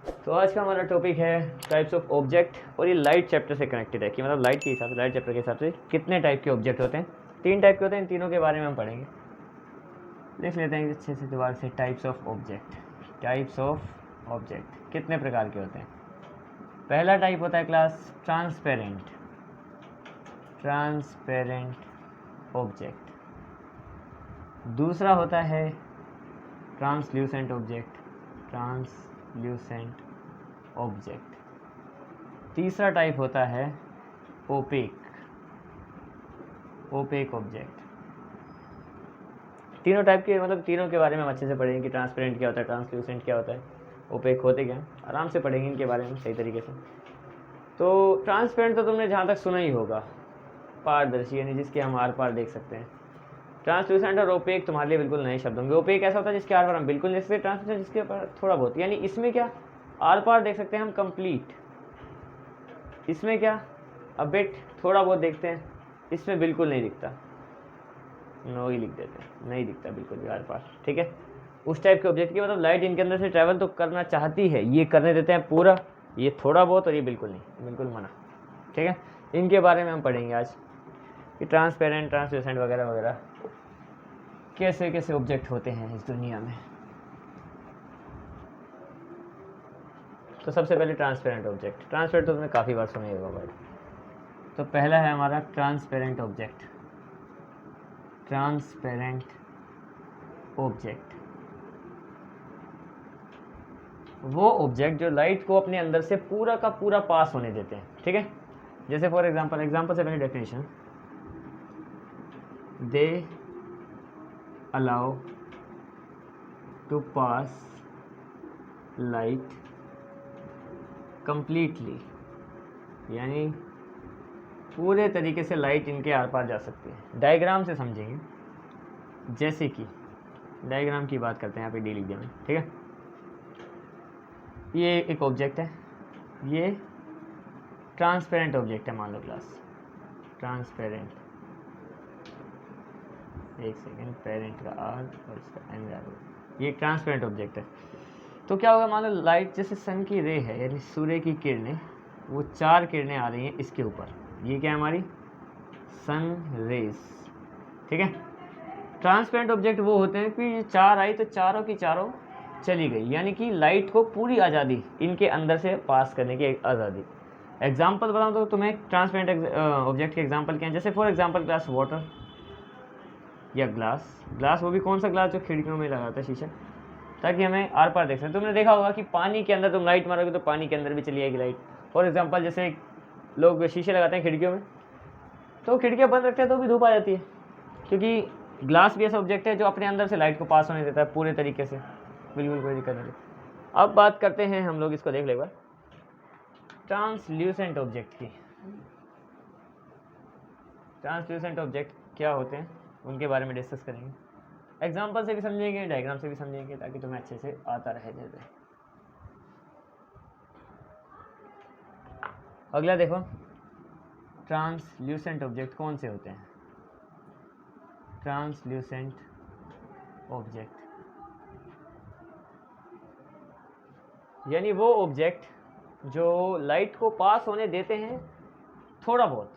तो आज का हमारा टॉपिक है टाइप्स ऑफ ऑब्जेक्ट, और ये लाइट चैप्टर से कनेक्टेड है कि मतलब लाइट के हिसाब से, लाइट चैप्टर के हिसाब से कितने टाइप के ऑब्जेक्ट होते हैं। 3 टाइप के होते हैं, इन तीनों के बारे में हम पढ़ेंगे। देख लेते हैं अच्छे से दोबारा से। Types of object, types of object कितने प्रकार के होते हैं। पहला टाइप होता है क्लास ट्रांसपेरेंट, ट्रांसपेरेंट ऑब्जेक्ट। दूसरा होता है ट्रांसल्यूसेंट ऑब्जेक्ट, ट्रांसल्यूसेंट ऑब्जेक्ट। तीसरा टाइप होता है ओपेक, ओपेक ऑब्जेक्ट। तीनों टाइप के मतलब तीनों के बारे में हम अच्छे से पढ़ेंगे कि ट्रांसपेरेंट क्या होता है, ट्रांसल्यूसेंट क्या होता है, ओपेक होते क्या, आराम से पढ़ेंगे इनके बारे में सही तरीके से। तो ट्रांसपेरेंट तो तुमने जहाँ तक सुना ही होगा, पारदर्शी यानी जिसके हम आर पार देख सकते हैं। ट्रांसल्यूसेंट और ओपेक तुम्हारे लिए बिल्कुल नए शब्द होंगे। ओपेक ऐसा होता है जिसके आर पार हम बिल्कुल देख सकते हैं, ट्रांसल्यूसेंट जिसके ऊपर थोड़ा बहुत, यानी इसमें क्या आर पार देख सकते हैं हम कंप्लीट, इसमें क्या अब बिट थोड़ा बहुत देखते हैं, इसमें बिल्कुल नहीं दिखता, नो ही लिख देते हैं, नहीं दिखता बिल्कुल भी आर पार। ठीक है, उस टाइप के ऑब्जेक्ट की मतलब लाइट इनके अंदर से ट्रैवल तो करना चाहती है, ये करने देते हैं पूरा, ये थोड़ा बहुत और ये बिल्कुल नहीं, बिल्कुल मना। ठीक है, इनके बारे में हम पढ़ेंगे आज कि ट्रांसपेरेंट, ट्रांसल्यूसेंट वगैरह वगैरह कैसे कैसे ऑब्जेक्ट होते हैं इस दुनिया में। तो सबसे पहले ट्रांसपेरेंट ऑब्जेक्ट। ट्रांसपेरेंट तो तुमने काफ़ी बार सुना ही होगा वर्ड। तो पहला है हमारा ट्रांसपेरेंट ऑब्जेक्ट, ट्रांसपेरेंट ऑब्जेक्ट वो ऑब्जेक्ट जो लाइट को अपने अंदर से पूरा का पूरा पास होने देते हैं। ठीक है, जैसे फॉर एग्जांपल, एग्जांपल से पहले definition, they allow to pass light completely, यानी पूरे तरीके से लाइट इनके आर पार जा सकती है। डायग्राम से समझेंगे, जैसे कि डायग्राम की बात करते हैं यहाँ पे डी लिख दिया मैं। ठीक है, ये एक ऑब्जेक्ट है, ये ट्रांसपेरेंट ऑब्जेक्ट है मान लो क्लास, ट्रांसपेरेंट, एक सेकेंड, पेरेंट का आर और इसका एन आर, ये ट्रांसपेरेंट ऑब्जेक्ट है। तो क्या होगा, मान लो लाइट जैसे सन की रे है, यानी सूर्य की किरणें, वो 4 किरणें आ रही हैं इसके ऊपर, ये क्या है हमारी सन रेज। ठीक है, ट्रांसपेरेंट ऑब्जेक्ट वो होते हैं कि ये 4 आई तो चारों की चारों चली गई, यानी कि लाइट को पूरी आज़ादी इनके अंदर से पास करने की आज़ादी। एग्जाम्पल बताऊँ तो तुम्हें ट्रांसपेरेंट ऑब्जेक्ट के एग्जाम्पल क्या है, जैसे फॉर एग्जाम्पल ग्लास वाटर या ग्लास। ग्लास वो भी कौन सा ग्लास जो खिड़कियों में लगाता है शीशा, ताकि हमें आर पार देख सकें। तुमने देखा होगा कि पानी के अंदर तुम लाइट मारोगे तो पानी के अंदर भी चली जाएगी लाइट। फॉर एग्जांपल जैसे लोग शीशे लगाते हैं खिड़कियों में, तो खिड़कियाँ बंद रखते हैं तो भी धूप आ जाती है, क्योंकि ग्लास भी ऐसा ऑब्जेक्ट है जो अपने अंदर से लाइट को पास होने देता है पूरे तरीके से, बिल्कुल कोई दिक्कत नहीं। अब बात करते हैं हम लोग, इसको देख ले एक बार, ट्रांसल्यूसेंट ऑब्जेक्ट की। ट्रांसल्यूसेंट ऑब्जेक्ट क्या होते हैं उनके बारे में डिस्कस करेंगे, एग्जाम्पल से भी समझेंगे, डायग्राम से भी समझेंगे, ताकि तुम्हें अच्छे से आता रहे जैसे। अगला देखो, ट्रांसल्यूसेंट ऑब्जेक्ट कौन से होते हैं। ट्रांसल्यूसेंट ऑब्जेक्ट यानी वो ऑब्जेक्ट जो लाइट को पास होने देते हैं थोड़ा बहुत,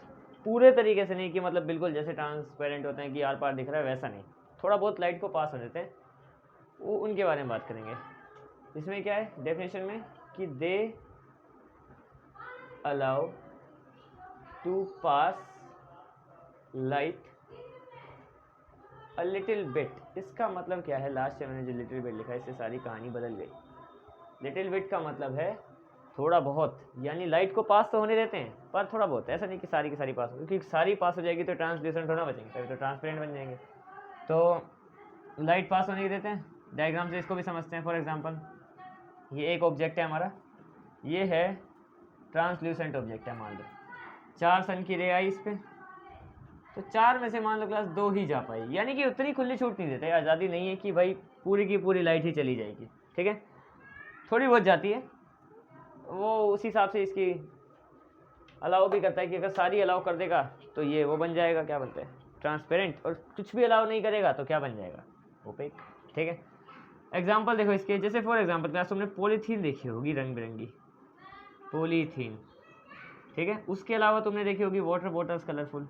पूरे तरीके से नहीं कि मतलब बिल्कुल जैसे ट्रांसपेरेंट होते हैं कि आर पार दिख रहा है, वैसा नहीं, थोड़ा बहुत लाइट को पास हो देते हैं, वो उनके बारे में बात करेंगे। इसमें क्या है डेफिनेशन में कि they allow to pass light a little bit. इसका मतलब क्या है, लास्ट में मैंने जो लिटिल बिट लिखा है इससे सारी कहानी बदल गई। लिटिल बिट का मतलब है थोड़ा बहुत, यानी लाइट को पास तो होने देते हैं पर थोड़ा बहुत, ऐसा नहीं कि सारी की सारी पास हो, क्योंकि सारी पास हो जाएगी तो ट्रांसल्यूसेंट होना बचेंगे, तभी तो ट्रांसपेरेंट बन जाएंगे। तो लाइट पास होने की देते हैं। डायग्राम से इसको भी समझते हैं। फॉर एग्जांपल ये एक ऑब्जेक्ट है हमारा, ये है ट्रांसल्यूसेंट ऑब्जेक्ट है, मान लो 4 सन की रे आई इस पर, तो 4 में से मान लो क्लास 2 ही जा पाई, यानी कि उतनी खुली छूट नहीं देते, आज़ादी नहीं है कि भाई पूरी की पूरी लाइट ही चली जाएगी। ठीक है, थोड़ी बहुत जाती है, वो उस हिसाब से इसकी अलाउ भी करता है कि अगर सारी अलाउ कर देगा तो ये वो बन जाएगा, क्या बनता है ट्रांसपेरेंट, और कुछ भी अलाउ नहीं करेगा तो क्या बन जाएगा ओपेक। ठीक है, एग्जाम्पल देखो इसके, जैसे फॉर एग्जाम्पल क्लास तुमने पॉलीथीन देखी होगी, रंग बिरंगी पॉलीथीन, ठीक है। उसके अलावा तुमने देखी होगी water bottles, colourful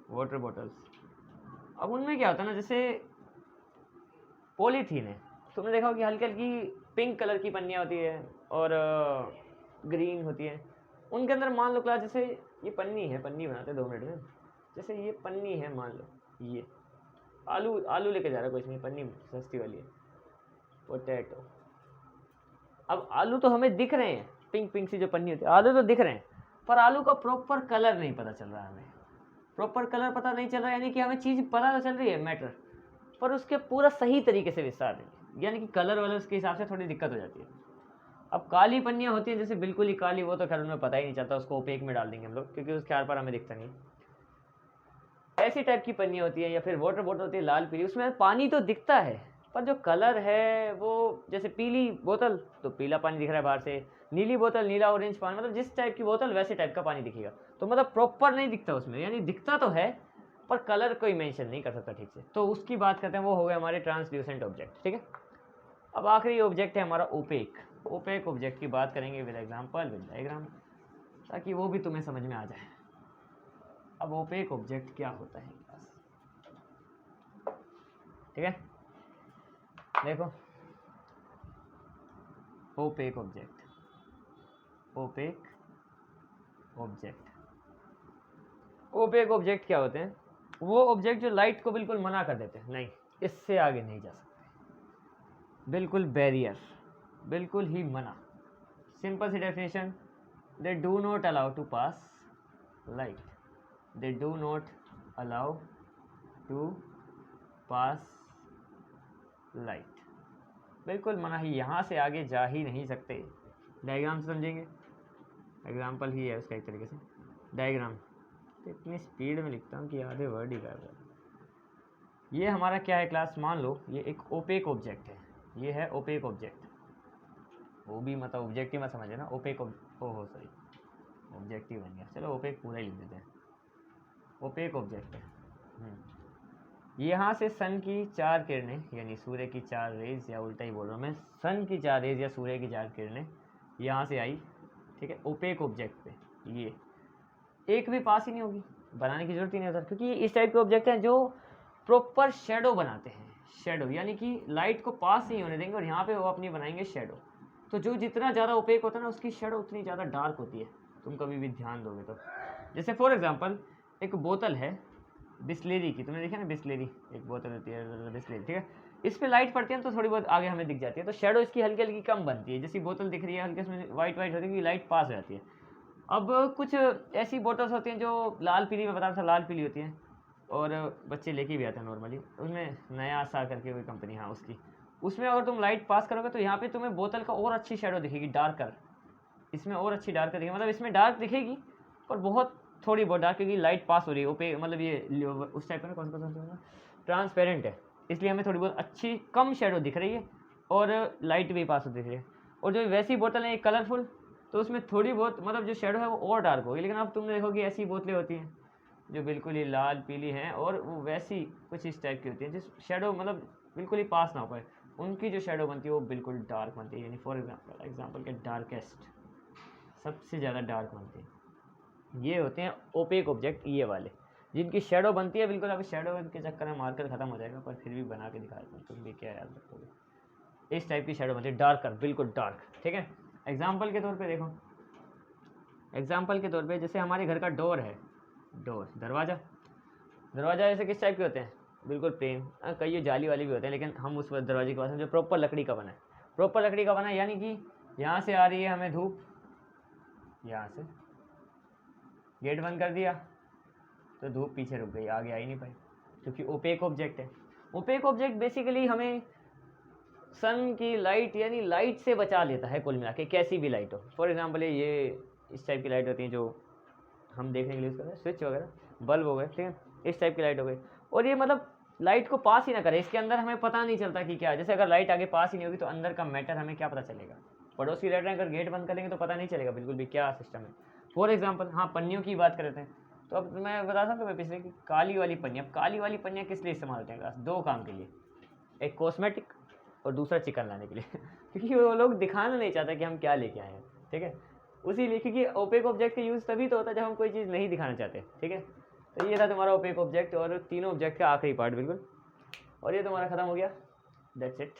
water bottles. अब उनमें क्या होता है ना, जैसे पॉलीथीन है, तुमने देखा होगा कि हल्की हल्की पिंक कलर की पन्नियाँ होती है और ग्रीन होती है। उनके अंदर मान लो क्लास, जैसे ये पन्नी है, पन्नी बनाते हैं 2 मिनट में, जैसे ये पन्नी है, मान लो ये आलू आलू लेके जा रहा है कोई, इसमें पन्नी सस्ती वाली है, पोटैटो। अब आलू तो हमें दिख रहे हैं, पिंक पिंक सी जो पन्नी होती है, आलू तो दिख रहे हैं, पर आलू का प्रॉपर कलर नहीं पता चल रहा है हमें, प्रॉपर कलर पता नहीं चल रहा, यानी कि हमें चीज़ पता तो चल रही है मैटर, पर उसके पूरा सही तरीके से विस्तार नहीं, यानी कि कलर वाले उसके हिसाब से थोड़ी दिक्कत हो जाती है। अब काली पन्नियाँ होती हैं जैसे बिल्कुल ही काली, वो तो खैर उनमें पता ही नहीं चलता, उसको ओपेक में डाल देंगे हम लोग, क्योंकि उसके आर पार हमें दिखता नहीं। ऐसी टाइप की पन्नियाँ होती है, या फिर वाटर बॉटल होती है लाल पीली, उसमें पानी तो दिखता है पर जो कलर है वो, जैसे पीली बोतल तो पीला पानी दिख रहा है बाहर से, नीली बोतल नीला ऑरेंज पानी, मतलब जिस टाइप की बोतल वैसे टाइप का पानी दिखेगा, तो मतलब प्रॉपर नहीं दिखता उसमें, यानी दिखता तो है पर कलर कोई मेंशन नहीं कर सकता ठीक से। तो उसकी बात करते हैं, वो हो गए हमारे ट्रांसल्यूसेंट ऑब्जेक्ट, ठीक है। अब आखिरी ऑब्जेक्ट है हमारा ओपेक। ओपेक ऑब्जेक्ट की बात करेंगे विद एग्जांपल, विद डायग्राम, ताकि वो भी तुम्हें समझ में आ जाए। अब ओपेक ऑब्जेक्ट क्या होता है क्लास, ठीक है। देखो opaque object, opaque object, opaque object क्या होते हैं? वो ऑब्जेक्ट जो लाइट को बिल्कुल मना कर देते हैं, नहीं इससे आगे नहीं जा सकते, बिल्कुल बैरियर, बिल्कुल ही मना। सिंपल सी definition, they do not allow to pass light, they do not allow to pass light, बिल्कुल मना ही, यहाँ से आगे जा ही नहीं सकते। डायग्राम से समझेंगे, एग्जाम्पल ही है उसका एक तरीके से डायग्राम। तो इतनी स्पीड में लिखता हूँ कि आधे वर्ड ही कर रहा है। ये हमारा क्या है क्लास, मान लो ये एक ओपेक ऑब्जेक्ट है, ये है ओपेक ऑब्जेक्ट, वो भी मतलब ऑब्जेक्ट ही मत समझे ना, ओपेक ओहो सॉरी ऑब्जेक्ट ही बन गया, चलो ओपेक पूरा ही लिख देते हैं, ओपेक ऑब्जेक्ट है। यहाँ से सन की 4 किरणें, यानी सूर्य की 4 रेज, या उल्टा ही बोल रहा हूँ मैं, सन की 4 रेज या सूर्य की 4 किरणें यहाँ से आई, ठीक है, ओपेक ऑब्जेक्ट पे, ये एक भी पास ही नहीं होगी, बनाने की जरूरत ही नहीं होता, क्योंकि इस टाइप के ऑब्जेक्ट हैं जो प्रॉपर शेडो बनाते हैं, शेडो यानी कि लाइट को पास नहीं होने देंगे, और यहाँ पे वो अपनी बनाएंगे शेडो। तो जो जितना ज़्यादा ओपेक होता है ना, उसकी शेडो उतनी ज़्यादा डार्क होती है, तुम कभी भी ध्यान दोगे तो। जैसे फॉर एग्जाम्पल एक बोतल है बिस्लेरी की, तुमने देखा ना बिस्लेरी, एक बोतल होती है बिस्लेरी, ठीक है, इस पर लाइट पड़ती है तो थोड़ी बहुत आगे हमें दिख जाती है, तो शेडो इसकी हल्की हल्की कम बनती है। जैसी बोतल दिख रही है हल्की, इसमें वाइट वाइट होती है, लाइट पास हो जाती है। अब कुछ ऐसी बोतल्स होती हैं जो लाल पीली, मैं बता रहा था लाल पीली होती हैं, और बच्चे लेके भी आते हैं नॉर्मली, उसमें नया सा करके कोई कंपनी, हाँ उसकी, उसमें अगर तुम लाइट पास करोगे तो यहाँ पे तुम्हें बोतल का और अच्छी शेडो दिखेगी, डार्कर, इसमें और अच्छी डार्कर दिखेगी, मतलब इसमें डार्क दिखेगी पर बहुत थोड़ी बहुत डार्क, क्योंकि लाइट पास हो रही है, ओपे मतलब ये उस टाइप का ना, कौन सा ट्रांसपेरेंट है, इसलिए हमें थोड़ी बहुत अच्छी कम शेडो दिख रही है और लाइट भी पास हो दिख रही है। और जो वैसी बोतल है कलरफुल, तो उसमें थोड़ी बहुत मतलब जो शेडो है वो और डार्क होगी। लेकिन अब तुमने देखो कि ऐसी बोतलें होती हैं जो बिल्कुल ही लाल पीली हैं, और वो वैसी कुछ इस टाइप की होती हैं जिस शेडो मतलब बिल्कुल ही पास ना हो पाए, उनकी जो शेडो बनती है वो बिल्कुल डार्क बनती है, यानी फॉर एग्जाम्पल के डार्केस्ट, सबसे ज़्यादा डार्क बनती है। ये होते हैं ओपेक ऑब्जेक्ट, ये वाले जिनकी शेडो बनती है बिल्कुल। अभी शेडो के चक्कर में मार्कर खत्म हो जाएगा, पर फिर भी बना के दिखा देता हूँ, तुम भी क्या याद रखोगे। इस टाइप की शेडो बनती है, डार्कर, बिल्कुल डार्क, ठीक है। एग्जाम्पल के तौर पे देखो, एग्जाम्पल के तौर पे जैसे हमारे घर का डोर है, डोर दरवाज़ा, दरवाज़ा ऐसे किस टाइप के होते हैं, बिल्कुल प्लेन, कई ये जाली वाली भी होते हैं, लेकिन हम उस दरवाजे के पास जो प्रॉपर लकड़ी का बना है, प्रॉपर लकड़ी का बना है, यानी कि यहाँ से आ रही है हमें धूप, यहाँ से गेट बंद कर दिया तो धूप पीछे रुक गई, आगे आ ही नहीं पाई, क्योंकि ओपेक ऑब्जेक्ट है। ओपेक ऑब्जेक्ट बेसिकली हमें सन की लाइट, यानी लाइट से बचा लेता है कुल मिला के, कैसी भी लाइट हो। फॉर एग्जांपल ये इस टाइप की लाइट होती है जो हम देखने के लिए यूज़ करते हैं, स्विच वगैरह, बल्ब हो गए, ठीक है, इस टाइप की लाइट हो गई। और ये मतलब लाइट को पास ही ना करे, इसके अंदर हमें पता नहीं चलता कि क्या है। जैसे अगर लाइट आगे पास ही नहीं होगी तो अंदर का मैटर हमें क्या पता चलेगा। पड़ोस की लाइट अगर गेट बंद करेंगे तो पता नहीं चलेगा बिल्कुल भी क्या सिस्टम है। फॉर एग्जाम्पल हाँ, पन्नियों की बात करते हैं, तो अब मैं बता सकता हूँ पिछले की काली वाली पन्नी। अब काली वाली पन्नियाँ किस लिए इस्तेमाल होती हैं? दो काम के लिए, एक कॉस्मेटिक और दूसरा चिकन लाने के लिए क्योंकि वो लोग दिखाना नहीं चाहता कि हम क्या लेके आए हैं, ठीक है। उसी लिए, क्योंकि ओपेक ऑब्जेक्ट का यूज़ तभी तो होता है जब हम कोई चीज़ नहीं दिखाना चाहते, ठीक है। तो ये था तुम्हारा ओपेक ऑब्जेक्ट और तीनों ऑब्जेक्ट का आखिरी पार्ट बिल्कुल, और ये तुम्हारा ख़त्म हो गया। That's it.